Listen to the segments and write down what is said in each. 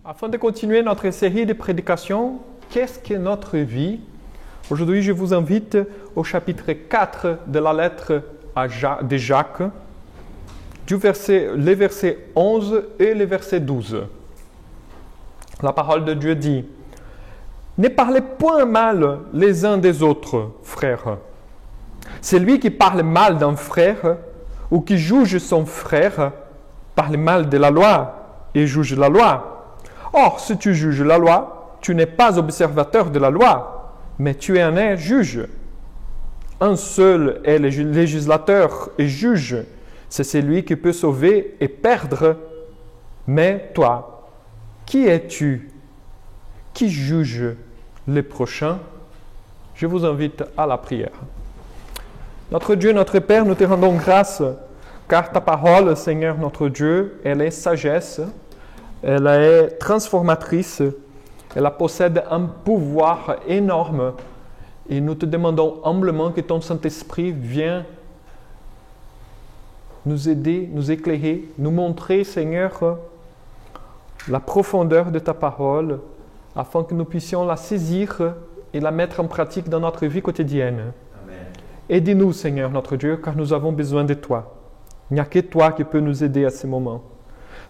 Afin de continuer notre série de prédications, qu'est-ce que notre vie? Aujourd'hui, je vous invite au chapitre 4 de la lettre de Jacques, les versets 11 et les versets 12. La parole de Dieu dit: « Ne parlez point mal les uns des autres, frères. Celui qui parle mal d'un frère ou qui juge son frère parle mal de la loi et juge la loi. Or, si tu juges la loi, tu n'es pas observateur de la loi, mais tu en es juge. Un seul est le législateur et juge, c'est celui qui peut sauver et perdre. Mais toi, qui es-tu qui juge les prochains? » Je vous invite à la prière. Notre Dieu, notre Père, nous te rendons grâce, car ta parole, Seigneur notre Dieu, elle est sagesse, elle est transformatrice, elle possède un pouvoir énorme. Et nous te demandons humblement que ton Saint-Esprit vienne nous aider, nous éclairer, nous montrer, Seigneur, la profondeur de ta parole, afin que nous puissions la saisir et la mettre en pratique dans notre vie quotidienne. Amen. Aide-nous, Seigneur notre Dieu, car nous avons besoin de toi. Il n'y a que toi qui peux nous aider à ce moment.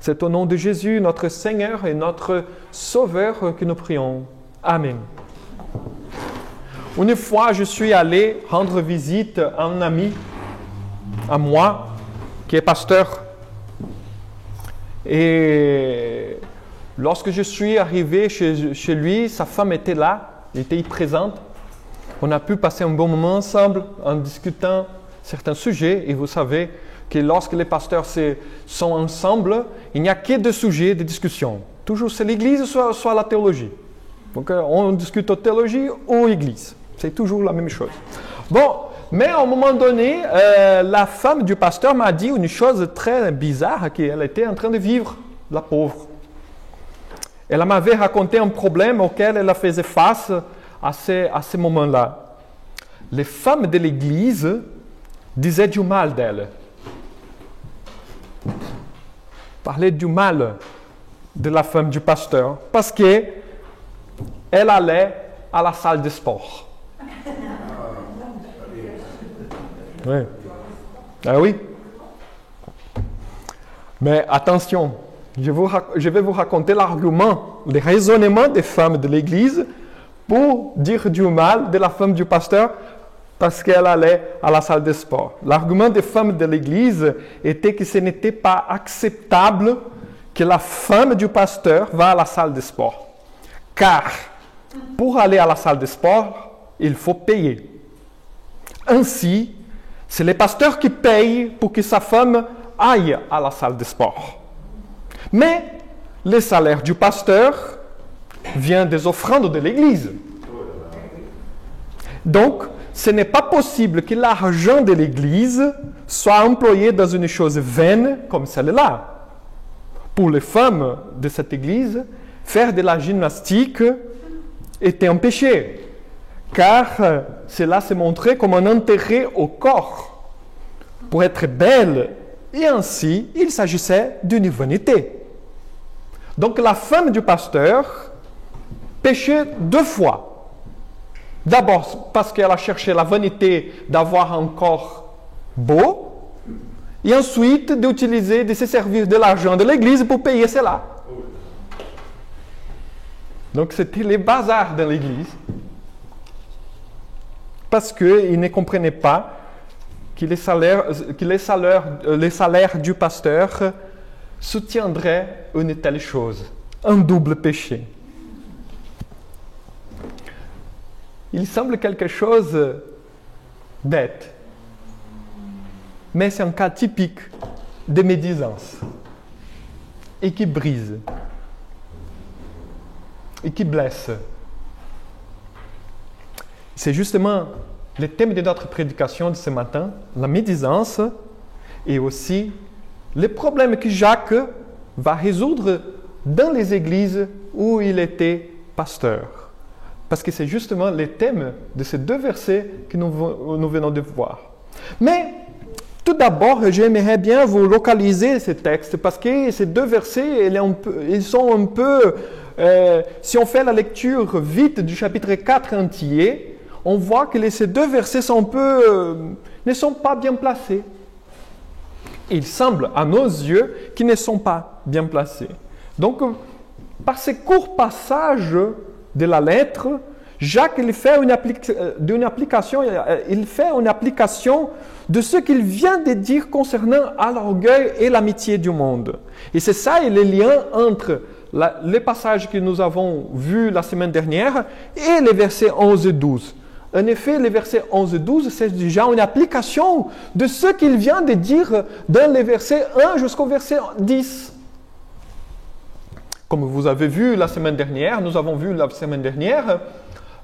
C'est au nom de Jésus, notre Seigneur et notre Sauveur, que nous prions. Amen. Une fois, je suis allé rendre visite à un ami, à moi, qui est pasteur. Et lorsque je suis arrivé chez lui, sa femme était là, elle était présente. On a pu passer un bon moment ensemble en discutant certains sujets. Et vous savez que lorsque les pasteurs sont ensemble, il n'y a que deux sujets de discussion. Toujours c'est l'Église, soit la théologie. Donc on discute théologie ou Église. C'est toujours la même chose. Bon, mais à un moment donné, la femme du pasteur m'a dit une chose très bizarre qu'elle était en train de vivre, la pauvre. Elle m'avait raconté un problème auquel elle faisait face à ce moment-là. Les femmes de l'Église disaient du mal d'elle. Parlaient du mal de la femme du pasteur parce qu'elle allait à la salle de sport. Oui. Ah oui. Mais attention, je vais vous raconter l'argument, le raisonnement des femmes de l'Église pour dire du mal de la femme du pasteur parce qu'elle allait à la salle de sport. L'argument des femmes de l'Église était que ce n'était pas acceptable que la femme du pasteur va à la salle de sport. Car pour aller à la salle de sport, il faut payer. Ainsi, c'est le pasteur qui paye pour que sa femme aille à la salle de sport. Mais le salaire du pasteur vient des offrandes de l'Église. Donc, ce n'est pas possible que l'argent de l'Église soit employé dans une chose vaine comme celle-là. Pour les femmes de cette Église, faire de la gymnastique était un péché, car cela se montrait comme un intérêt au corps, pour être belle, et ainsi il s'agissait d'une vanité. Donc la femme du pasteur péchait deux fois. D'abord parce qu'elle a cherché la vanité d'avoir un corps beau, et ensuite de se servir de l'argent de l'Église pour payer cela. Donc c'était les bazars dans l'Église, parce qu'ils ne comprenaient pas que les salaires du pasteur soutiendraient une telle chose, un double péché. Il semble quelque chose bête, mais c'est un cas typique de médisance et qui brise et qui blesse. C'est justement le thème de notre prédication de ce matin, la médisance et aussi les problèmes que Jacques va résoudre dans les églises où il était pasteur. Parce que c'est justement le thème de ces deux versets que nous venons de voir. Mais Tout d'abord, j'aimerais bien vous localiser ces textes parce que ces deux versets, ils sont un peu... si on fait la lecture vite du chapitre 4 entier, on voit que ces deux versets sont ne sont pas bien placés. Il semble à nos yeux qu'ils ne sont pas bien placés. Donc, par ces courts passages de la lettre, Jacques il fait une application de ce qu'il vient de dire concernant l'orgueil et l'amitié du monde. Et c'est ça le lien entre les passages que nous avons vus la semaine dernière et les versets 11 et 12. En effet, les versets 11 et 12, c'est déjà une application de ce qu'il vient de dire dans les versets 1 jusqu'au verset 10. Comme vous avez vu la semaine dernière, nous avons vu la semaine dernière,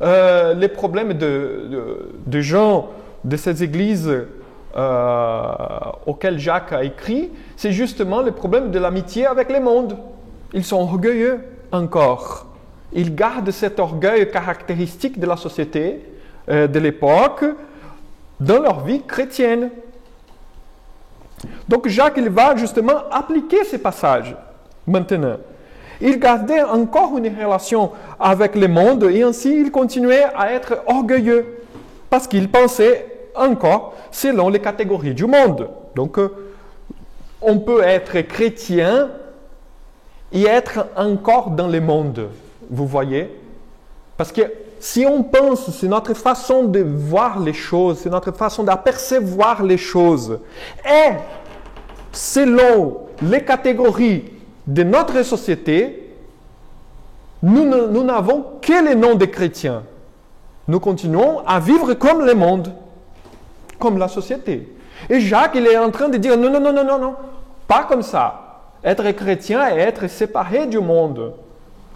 les problèmes de gens de ces églises auxquelles Jacques a écrit, c'est justement le problème de l'amitié avec le monde. Ils sont orgueilleux encore. Ils gardent cet orgueil caractéristique de la société, de l'époque, dans leur vie chrétienne. Donc Jacques il va justement appliquer ces passages maintenant. Il gardait encore une relation avec le monde et ainsi il continuait à être orgueilleux parce qu'il pensait encore selon les catégories du monde. Donc, on peut être chrétien et être encore dans le monde, vous voyez? Parce que si on pense, c'est notre façon de voir les choses, c'est notre façon d'apercevoir les choses. Et selon les catégories de notre société, nous n'avons que le nom de chrétiens. Nous continuons à vivre comme le monde, comme la société. Et Jacques, il est en train de dire, non, pas comme ça. Être chrétien et être séparé du monde.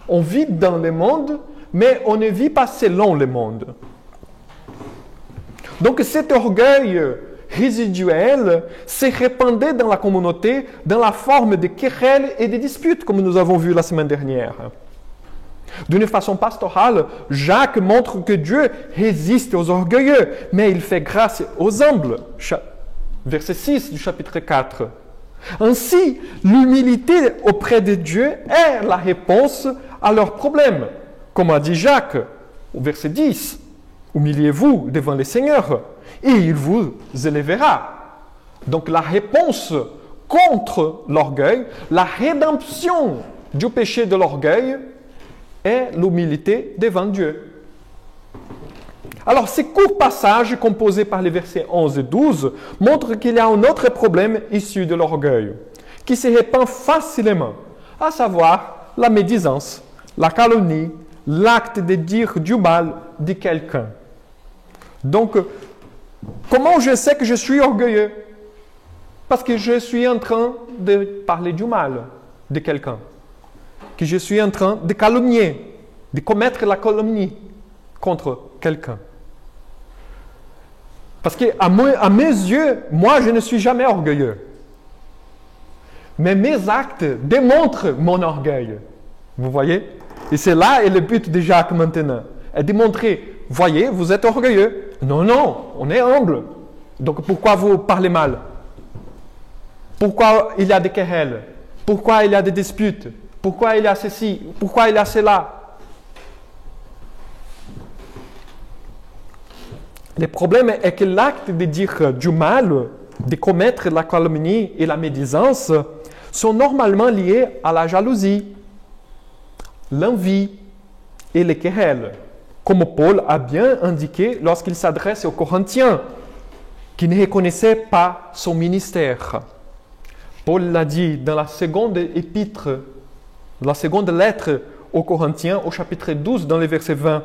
On vit dans le monde, mais on ne vit pas selon le monde. Donc cet orgueil résiduel se répandait dans la communauté dans la forme de querelles et de disputes, comme nous avons vu la semaine dernière. D'une façon pastorale, Jacques montre que Dieu résiste aux orgueilleux, mais il fait grâce aux humbles. Verset 6 du chapitre 4. Ainsi, l'humilité auprès de Dieu est la réponse à leurs problèmes. Comme a dit Jacques, au verset 10, « Humiliez-vous devant le Seigneur, et il vous élèvera. » Donc la réponse contre l'orgueil, la rédemption du péché de l'orgueil, est l'humilité devant Dieu. Alors, ces courts passages composés par les versets 11 et 12 montrent qu'il y a un autre problème issu de l'orgueil, qui se répand facilement, à savoir la médisance, la calomnie, l'acte de dire du mal de quelqu'un. Donc, comment je sais que je suis orgueilleux? Parce que je suis en train de parler du mal de quelqu'un. Que je suis en train de calomnier, de commettre la calomnie contre quelqu'un. Parce qu'à mes yeux, moi, je ne suis jamais orgueilleux. Mais mes actes démontrent mon orgueil. Vous voyez? Et c'est là le but de Jacques maintenant. Et de montrer, voyez, vous êtes orgueilleux. Non, on est humble. Donc pourquoi vous parlez mal? Pourquoi il y a des querelles? Pourquoi il y a des disputes? Pourquoi il y a ceci? Pourquoi il y a cela? Le problème est que l'acte de dire du mal, de commettre la calomnie et la médisance sont normalement liés à la jalousie, l'envie et les querelles, comme Paul a bien indiqué lorsqu'il s'adresse aux Corinthiens, qui ne reconnaissaient pas son ministère. Paul l'a dit dans la seconde épître, la seconde lettre aux Corinthiens, au chapitre 12, dans le verset 20.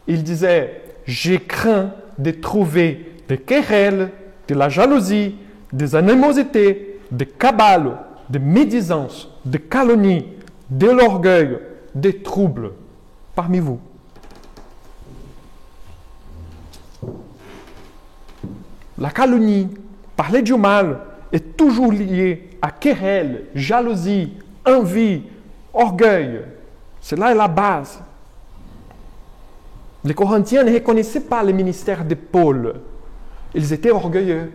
Il disait, « J'ai craint de trouver des querelles, de la jalousie, des animosités, des cabales, des médisances, des calomnies, de l'orgueil, des troubles parmi vous. » La calomnie, parler du mal, est toujours liée à querelle, jalousie, envie, orgueil. C'est là la base. Les Corinthiens ne reconnaissaient pas le ministère de Paul. Ils étaient orgueilleux.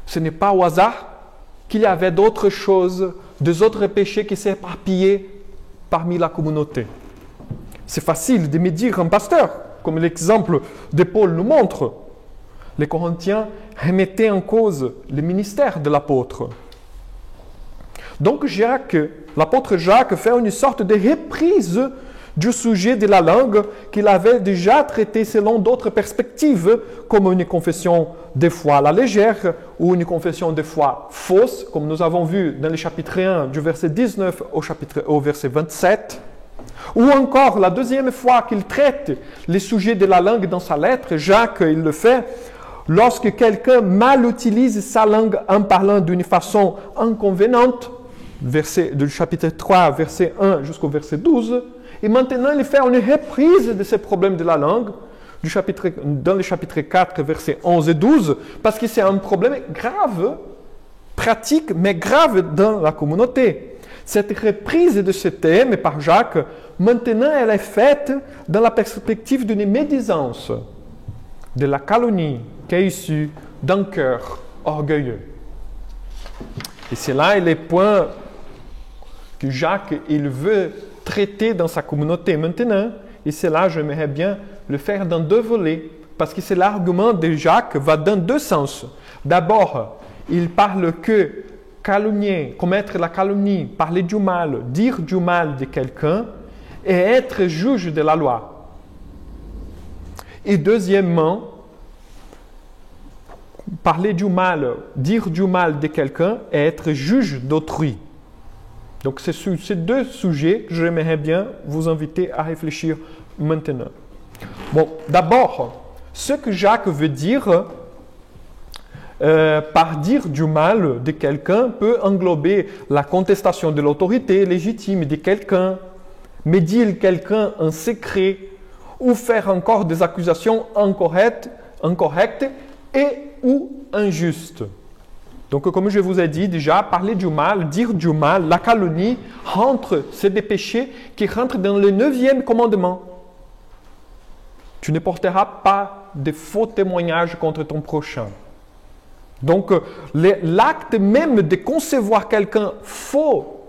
Ce n'est pas au hasard qu'il y avait d'autres choses, des autres péchés qui s'éparpillaient parmi la communauté. C'est facile de me dire un pasteur, comme l'exemple de Paul nous montre. Les Corinthiens remettaient en cause le ministère de l'apôtre. Donc l'apôtre Jacques fait une sorte de reprise du sujet de la langue qu'il avait déjà traité selon d'autres perspectives, comme une confession de foi à la légère ou une confession de foi fausse, comme nous avons vu dans le chapitre 1 du verset 19 au verset 27. Ou encore, la deuxième fois qu'il traite les sujets de la langue dans sa lettre, Jacques, il le fait lorsque quelqu'un mal utilise sa langue en parlant d'une façon inconvéniente, du chapitre 3, verset 1 jusqu'au verset 12, et maintenant il fait une reprise de ces problèmes de la langue dans le chapitre 4, versets 11 et 12, parce que c'est un problème grave, pratique, mais grave dans la communauté. Cette reprise de ce thème par Jacques, maintenant elle est faite dans la perspective d'une médisance, de la calomnie qui est issue d'un cœur orgueilleux. Et c'est là les points que Jacques il veut traiter dans sa communauté maintenant. Et c'est là j'aimerais bien le faire dans deux volets, parce que c'est l'argument de Jacques va dans deux sens. D'abord, il parle que calomnier, commettre la calomnie, parler du mal, dire du mal de quelqu'un et être juge de la loi. Et deuxièmement, parler du mal, dire du mal de quelqu'un et être juge d'autrui. Donc, c'est sur ces deux sujets que j'aimerais bien vous inviter à réfléchir maintenant. Bon, d'abord, ce que Jacques veut dire par dire du mal de quelqu'un peut englober la contestation de l'autorité légitime de quelqu'un, médire quelqu'un en secret ou faire encore des accusations incorrectes et ou injustes. Donc, comme je vous ai dit déjà, parler du mal, dire du mal, la calomnie, c'est des péchés qui rentrent dans le 9e commandement. Tu ne porteras pas de faux témoignages contre ton prochain. Donc, l'acte même de concevoir quelqu'un faux,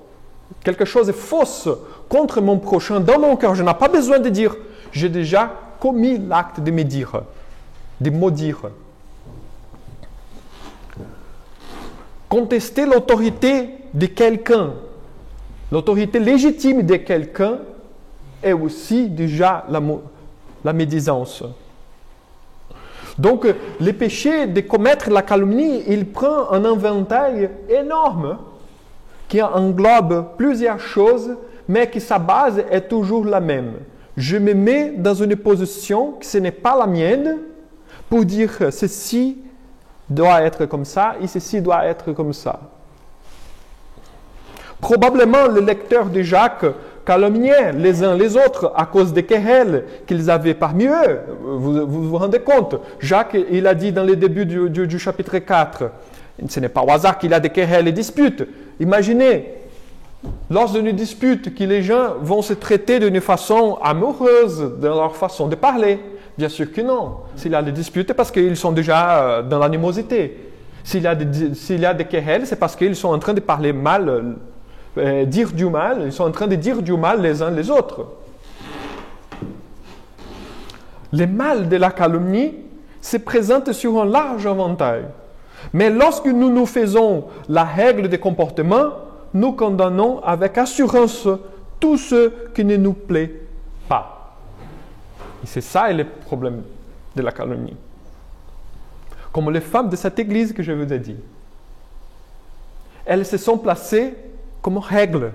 quelque chose de fausse contre mon prochain dans mon cœur, je n'ai pas besoin de dire, j'ai déjà commis l'acte de médire, de maudire. Contester l'autorité de quelqu'un, l'autorité légitime de quelqu'un est aussi déjà la médisance. Donc, le péché de commettre la calomnie, il prend un inventaire énorme qui englobe plusieurs choses, mais que sa base est toujours la même. Je me mets dans une position que ce n'est pas la mienne pour dire ceci doit être comme ça et ceci doit être comme ça. Probablement, le lecteur de Jacques calomniaient les uns les autres à cause des querelles qu'ils avaient parmi eux. Vous rendez compte? Jacques, il a dit dans le début du chapitre 4, ce n'est pas au hasard qu'il y a des querelles et disputes. Imaginez, lors d'une dispute, que les gens vont se traiter d'une façon amoureuse dans leur façon de parler. Bien sûr que non. S'il y a des disputes, c'est parce qu'ils sont déjà dans l'animosité. S'il y a des querelles, c'est parce qu'ils sont en train de parler mal, dire du mal, ils sont en train de dire du mal les uns les autres. Le mal de la calomnie se présente sur un large éventail. Mais lorsque nous faisons la règle des comportements, nous condamnons avec assurance tout ce qui ne nous plaît pas. Et c'est ça le problème de la calomnie. Comme les femmes de cette église que je vous ai dit. Elles se sont placées comme règle.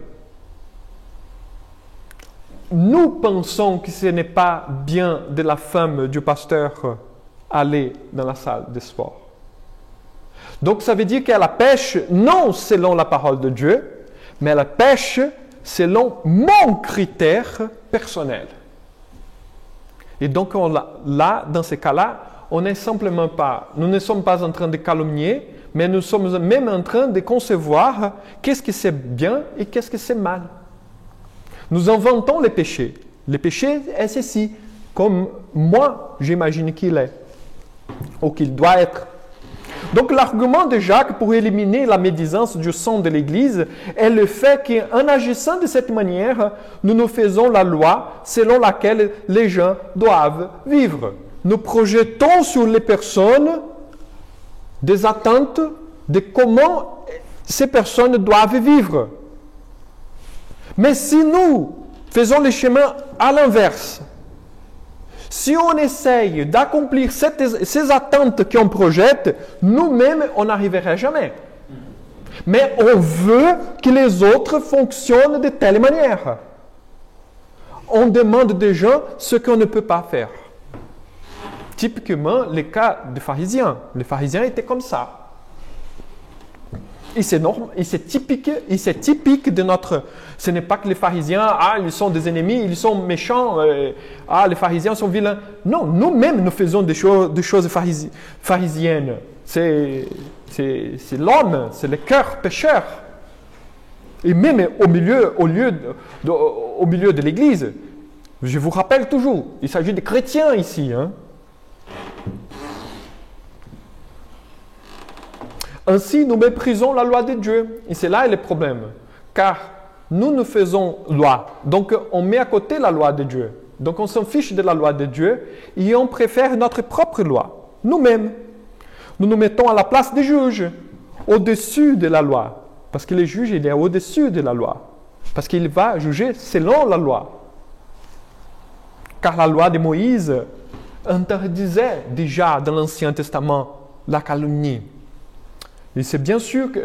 Nous pensons que ce n'est pas bien de la femme du pasteur aller dans la salle de sport. Donc ça veut dire qu'elle pêche non selon la parole de Dieu, mais elle pêche selon mon critère personnel. Et donc là, dans ces cas-là, nous ne sommes pas en train de calomnier, mais nous sommes même en train de concevoir qu'est-ce que c'est bien et qu'est-ce que c'est mal. Nous inventons les péchés. Le péché est ceci, comme moi j'imagine qu'il est, ou qu'il doit être. Donc l'argument de Jacques pour éliminer la médisance du sang de l'Église est le fait qu'en agissant de cette manière, nous nous faisons la loi selon laquelle les gens doivent vivre. Nous projetons sur les personnes des attentes de comment ces personnes doivent vivre. Mais si nous faisons le chemin à l'inverse, si on essaye d'accomplir ces attentes qu'on projette, nous-mêmes, on n'arriverait jamais. Mais on veut que les autres fonctionnent de telle manière. On demande des gens ce qu'on ne peut pas faire. Typiquement, le cas des pharisiens. Les pharisiens étaient comme ça. Et c'est typique de notre... Ce n'est pas que les pharisiens, ils sont des ennemis, ils sont méchants, les pharisiens sont vilains. Non, nous-mêmes, nous faisons des choses pharisiennes. C'est l'homme, c'est le cœur pécheur. Et même au milieu de l'Église, je vous rappelle toujours, il s'agit des chrétiens ici. Ainsi, nous méprisons la loi de Dieu. Et c'est là le problème. Car nous faisons loi. Donc, on met à côté la loi de Dieu. Donc, on s'en fiche de la loi de Dieu et on préfère notre propre loi, nous-mêmes. Nous nous mettons à la place des juges, au-dessus de la loi. Parce que le juge, il est au-dessus de la loi. Parce qu'il va juger selon la loi. Car la loi de Moïse interdisait déjà dans l'Ancien Testament la calomnie. Et c'est bien sûr que,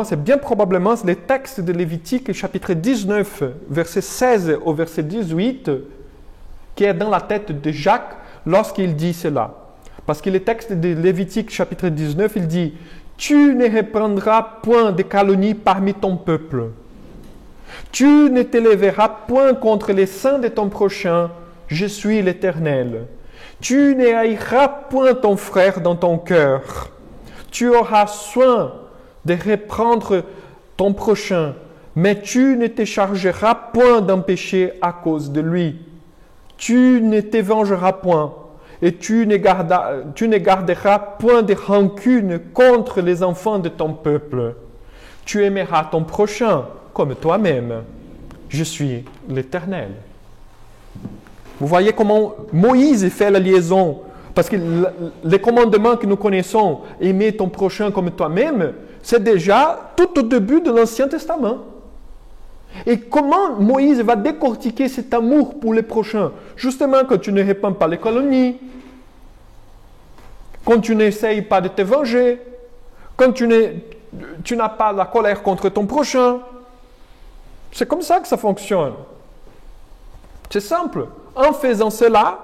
c'est bien probablement les textes de Lévitique chapitre 19, verset 16 au verset 18, qui est dans la tête de Jacques lorsqu'il dit cela. Parce que le texte de Lévitique chapitre 19, il dit « Tu ne reprendras point de calomnie parmi ton peuple. Tu ne t'élèveras point contre les saints de ton prochain, je suis l'Éternel. Tu ne haïras point ton frère dans ton cœur. Tu auras soin de reprendre ton prochain, mais tu ne te chargeras point d'un péché à cause de lui. Tu ne te vengeras point, et tu ne garderas point de rancune contre les enfants de ton peuple. Tu aimeras ton prochain comme toi-même. Je suis l'Éternel. » Vous voyez comment Moïse fait la liaison. Parce que les commandements que nous connaissons, aimer ton prochain comme toi-même, c'est déjà tout au début de l'Ancien Testament. Et comment Moïse va décortiquer cet amour pour les prochains? Justement, quand tu ne répands pas les calomnies, quand tu n'essayes pas de te venger, quand tu n'as pas la colère contre ton prochain. C'est comme ça que ça fonctionne. C'est simple. En faisant cela,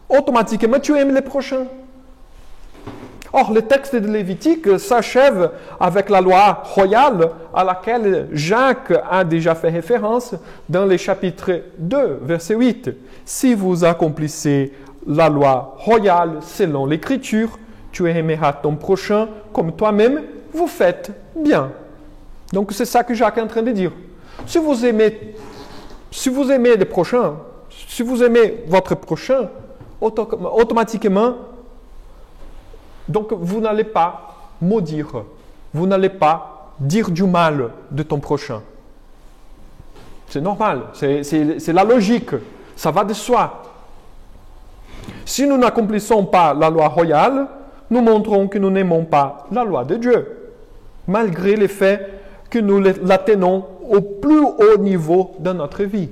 automatiquement, tu aimes les prochains. Or, le texte de Lévitique s'achève avec la loi royale à laquelle Jacques a déjà fait référence dans le chapitre 2, verset 8. Si vous accomplissez la loi royale selon l'Écriture, tu aimeras ton prochain comme toi-même, vous faites bien. Donc, c'est ça que Jacques est en train de dire. Si vous aimez les prochains, si vous aimez votre prochain, automatiquement, donc vous n'allez pas maudire, vous n'allez pas dire du mal de ton prochain. C'est normal, c'est la logique, ça va de soi. Si nous n'accomplissons pas la loi royale, nous montrons que nous n'aimons pas la loi de Dieu, malgré le fait que nous la tenons au plus haut niveau de notre vie.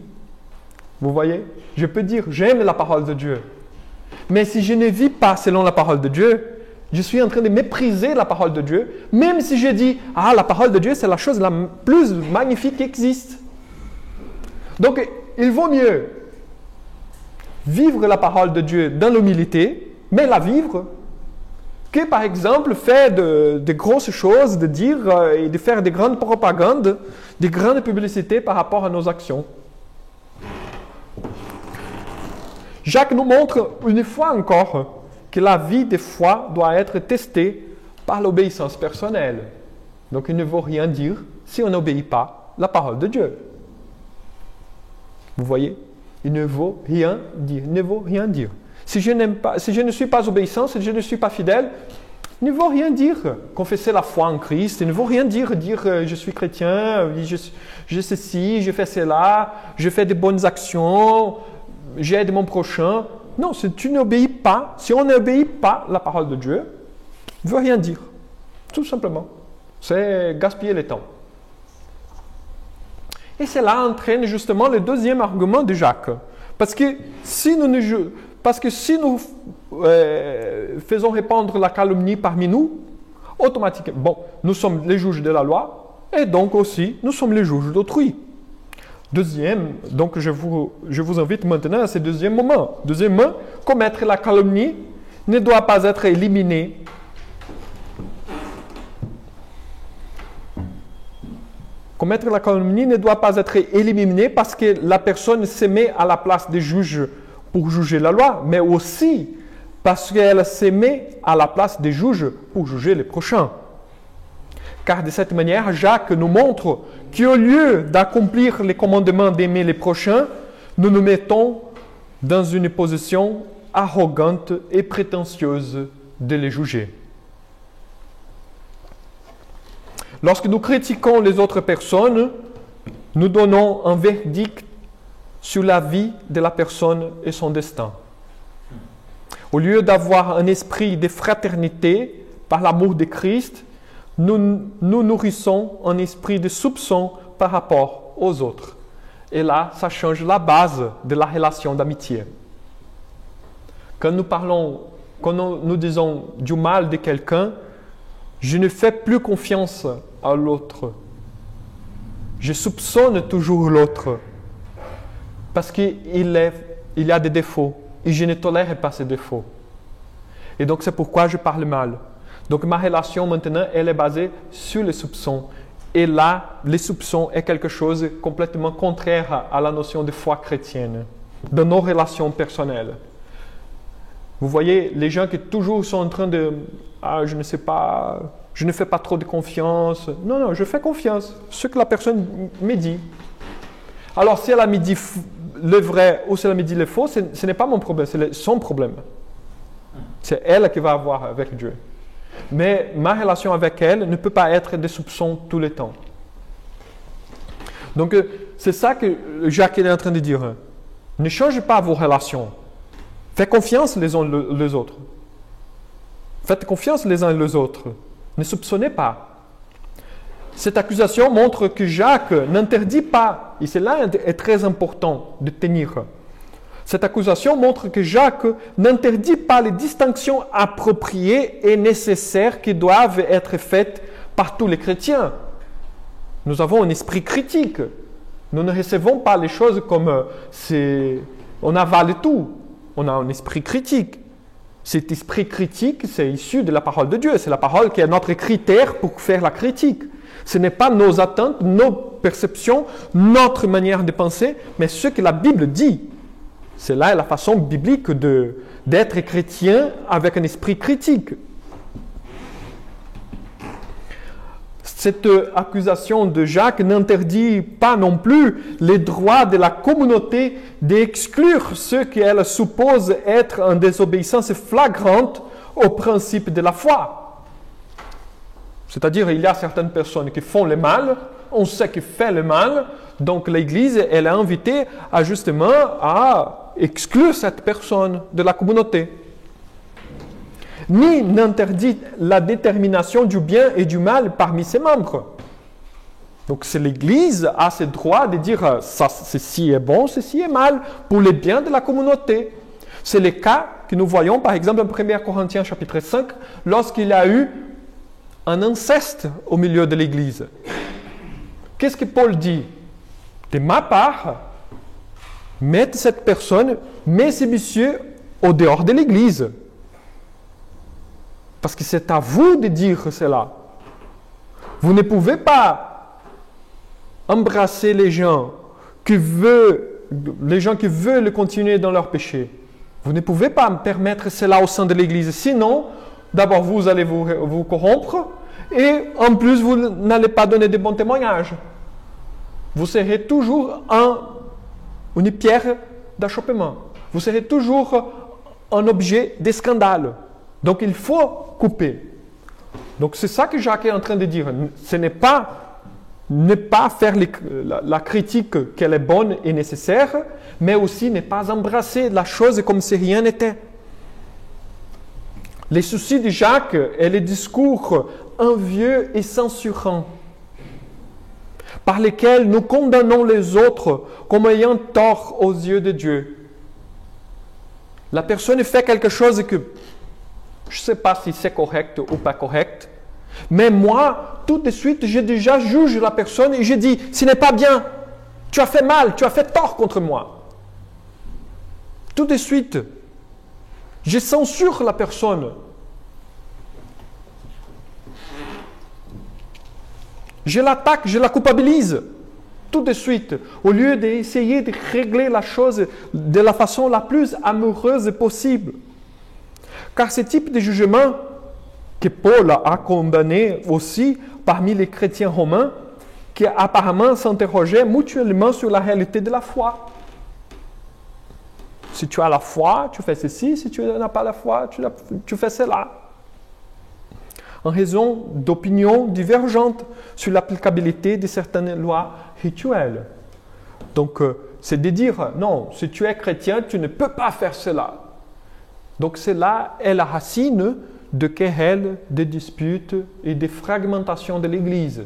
Vous voyez? Je peux dire, j'aime la parole de Dieu. Mais si je ne vis pas selon la parole de Dieu, je suis en train de mépriser la parole de Dieu, même si je dis, la parole de Dieu, c'est la chose la plus magnifique qui existe. Donc, il vaut mieux vivre la parole de Dieu dans l'humilité, mais la vivre, que par exemple faire de grosses choses, de dire et de faire des grandes propagandes, des grandes publicités par rapport à nos actions. Jacques nous montre une fois encore que la vie de foi doit être testée par l'obéissance personnelle. Donc il ne vaut rien dire si on n'obéit pas la parole de Dieu. Vous voyez? Il ne vaut rien dire. Il ne vaut rien dire. Si je ne suis pas obéissant, si je ne suis pas fidèle, ne veut rien dire. Confesser la foi en Christ, ne veut rien dire je suis chrétien, je ceci, je fais cela, je fais de bonnes actions, j'aide mon prochain. Non, si tu n'obéis pas, si on n'obéit pas à la parole de Dieu, ne veut rien dire. Tout simplement. C'est gaspiller le temps. Et cela entraîne justement le deuxième argument de Jacques. Parce que si nous faisons répandre la calomnie parmi nous, automatiquement, nous sommes les juges de la loi, et donc aussi, nous sommes les juges d'autrui. Deuxième, donc je vous invite maintenant à ce deuxième moment. Deuxièmement, commettre la calomnie ne doit pas être éliminé. Commettre la calomnie ne doit pas être éliminé parce que la personne se met à la place des juges pour juger la loi, mais aussi parce qu'elle se met à la place des juges pour juger les prochains. Car de cette manière, Jacques nous montre qu'au lieu d'accomplir les commandements d'aimer les prochains, nous nous mettons dans une position arrogante et prétentieuse de les juger. Lorsque nous critiquons les autres personnes, nous donnons un verdict sur la vie de la personne et son destin. Au lieu d'avoir un esprit de fraternité par l'amour de Christ, nous nourrissons un esprit de soupçon par rapport aux autres. Et là, ça change la base de la relation d'amitié. Quand nous disons du mal de quelqu'un, je ne fais plus confiance à l'autre. Je soupçonne toujours l'autre parce qu'il y a des défauts et je ne tolère pas ces défauts. Et donc c'est pourquoi je parle mal. Donc ma relation maintenant, elle est basée sur les soupçons. Et là, les soupçons est quelque chose de complètement contraire à la notion de foi chrétienne, de nos relations personnelles. Vous voyez, les gens qui toujours sont en train de « Ah, je ne sais pas, je ne fais pas trop de confiance. » Non, je fais confiance. Ce que la personne me dit. Alors, si elle a me dit le vrai ou si elle a me dit le faux, ce n'est pas mon problème, c'est son problème. C'est elle qui va avoir avec Dieu. Mais ma relation avec elle ne peut pas être des soupçons tout le temps. Donc, c'est ça que Jacques est en train de dire. Ne changez pas vos relations. Faites confiance les uns les autres. Faites confiance les uns les autres. Ne soupçonnez pas. Cette accusation montre que Jacques n'interdit pas, et cela est très important de tenir. Cette accusation montre que Jacques n'interdit pas les distinctions appropriées et nécessaires qui doivent être faites par tous les chrétiens. Nous avons un esprit critique. Nous ne recevons pas les choses comme on avale tout. On a un esprit critique. Cet esprit critique, c'est issu de la parole de Dieu. C'est la parole qui est notre critère pour faire la critique. Ce n'est pas nos attentes, nos perceptions, notre manière de penser, mais ce que la Bible dit. C'est là la façon biblique d'être chrétien avec un esprit critique. Cette accusation de Jacques n'interdit pas non plus les droits de la communauté d'exclure ceux qu'elle suppose être en désobéissance flagrante au principe de la foi. C'est-à-dire, il y a certaines personnes qui font le mal, on sait qu'ils font le mal, donc l'Église, elle est invitée à justement à exclure cette personne de la communauté. Ni n'interdit la détermination du bien et du mal parmi ses membres. Donc c'est l'Église a ce droit de dire ça, ceci est bon, ceci est mal, pour le bien de la communauté. C'est le cas que nous voyons par exemple en 1 Corinthiens chapitre 5, lorsqu'il y a eu un inceste au milieu de l'Église. Qu'est-ce que Paul dit? De ma part, mettez cette personne, mais ce monsieur au dehors de l'Église. Parce que c'est à vous de dire cela. Vous ne pouvez pas embrasser les gens qui veulent continuer dans leur péché. Vous ne pouvez pas permettre cela au sein de l'Église. Sinon, d'abord, vous allez vous corrompre et en plus, vous n'allez pas donner de bons témoignages. Vous serez toujours une pierre d'achoppement. Vous serez toujours un objet de scandale. Donc, il faut couper. Donc c'est ça que Jacques est en train de dire. Ce n'est pas ne pas faire la critique qu'elle est bonne et nécessaire, mais aussi ne pas embrasser la chose comme si rien n'était. Les soucis de Jacques et les discours envieux et censurants par lesquels nous condamnons les autres comme ayant tort aux yeux de Dieu. La personne fait quelque chose que je ne sais pas si c'est correct ou pas correct, mais moi, tout de suite, j'ai déjà jugé la personne et j'ai dit, ce n'est pas bien, tu as fait mal, tu as fait tort contre moi. Tout de suite, je censure la personne. Je l'attaque, je la culpabilise tout de suite, au lieu d'essayer de régler la chose de la façon la plus amoureuse possible. Car ce type de jugement que Paul a condamné aussi parmi les chrétiens romains, qui apparemment s'interrogeaient mutuellement sur la réalité de la foi. Si tu as la foi, tu fais ceci, si tu n'as pas la foi, tu fais cela. En raison d'opinions divergentes sur l'applicabilité de certaines lois rituelles. Donc, c'est de dire, non, si tu es chrétien, tu ne peux pas faire cela. Donc, cela est la racine de querelles, de disputes et de fragmentation de l'Église.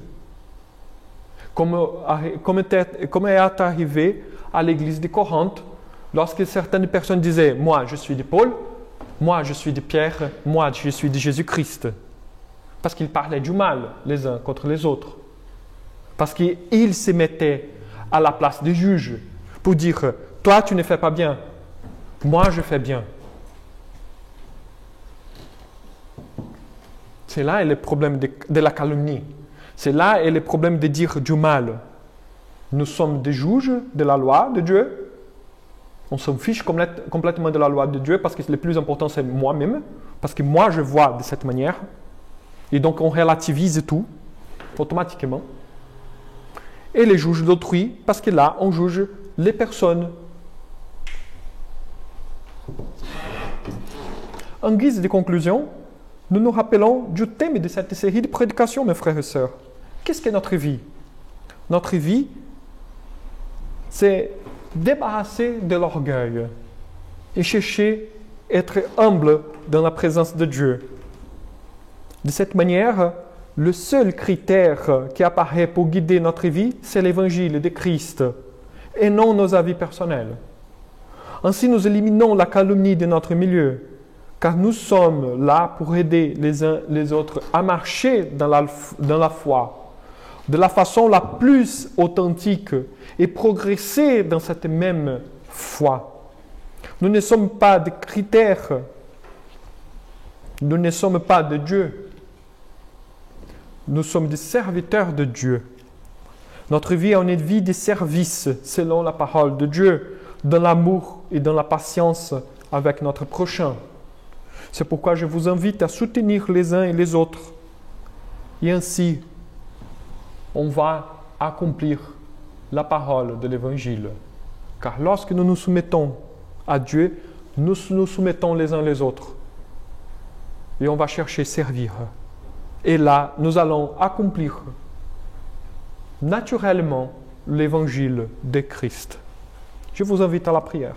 Comme est arrivé à l'Église de Corinthe, lorsque certaines personnes disaient, moi je suis de Paul, moi je suis de Pierre, moi je suis de Jésus-Christ. Parce qu'ils parlaient du mal les uns contre les autres. Parce qu'ils se mettaient à la place des juges pour dire, toi tu ne fais pas bien, moi je fais bien. C'est là le problème de la calomnie. C'est là le problème de dire du mal. Nous sommes des juges de la loi de Dieu. On s'en fiche complètement de la loi de Dieu parce que le plus important c'est moi-même. Parce que moi je vois de cette manière. Et donc on relativise tout, automatiquement. Et les juges d'autrui, parce que là on juge les personnes. En guise de conclusion, nous nous rappelons du thème de cette série de prédications, mes frères et sœurs. Qu'est-ce que notre vie? Notre vie, c'est débarrasser de l'orgueil et chercher à être humble dans la présence de Dieu. De cette manière, le seul critère qui apparaît pour guider notre vie, c'est l'évangile de Christ et non nos avis personnels. Ainsi, nous éliminons la calomnie de notre milieu, car nous sommes là pour aider les uns les autres à marcher dans la foi, de la façon la plus authentique et progresser dans cette même foi. Nous ne sommes pas des critères, nous ne sommes pas de Dieu. Nous sommes des serviteurs de Dieu. Notre vie est une vie de service selon la parole de Dieu, dans l'amour et dans la patience avec notre prochain. C'est pourquoi je vous invite à soutenir les uns et les autres. Et ainsi, on va accomplir la parole de l'Évangile. Car lorsque nous nous soumettons à Dieu, nous nous soumettons les uns les autres. Et on va chercher à servir. Et là, nous allons accomplir naturellement l'Évangile de Christ. Je vous invite à la prière.